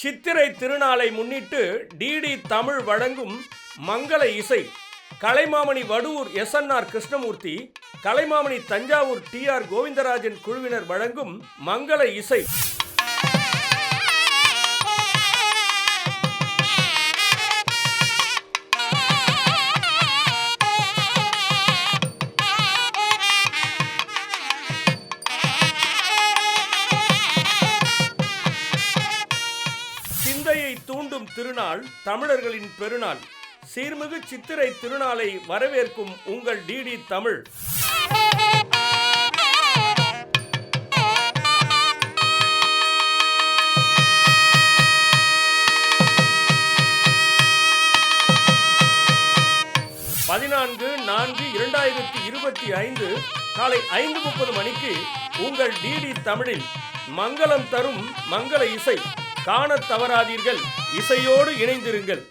சித்திரை திருநாளை முன்னிட்டு டிடி தமிழ் வழங்கும் மங்கள இசை. கலைமாமணி வடுவூர் எஸ்என்ஆர் கிருஷ்ணமூர்த்தி, கலைமாமணி தஞ்சாவூர் டிஆர் கோவிந்தராஜன் குழுவினர் வழங்கும் மங்கள இசை. சிந்தையை தூண்டும் திருநாள், தமிழர்களின் பெருநாள். சீர்மிகு சித்திரை திருநாளை வரவேற்கும் உங்கள் டிடி தமிழ். (14/4/2025) காலை 5:30 மணிக்கு உங்கள் டிடி தமிழில் மங்களம் தரும் மங்கள இசை காணத் தவறாதீர்கள். இசையோடு இணைந்திருங்கள்.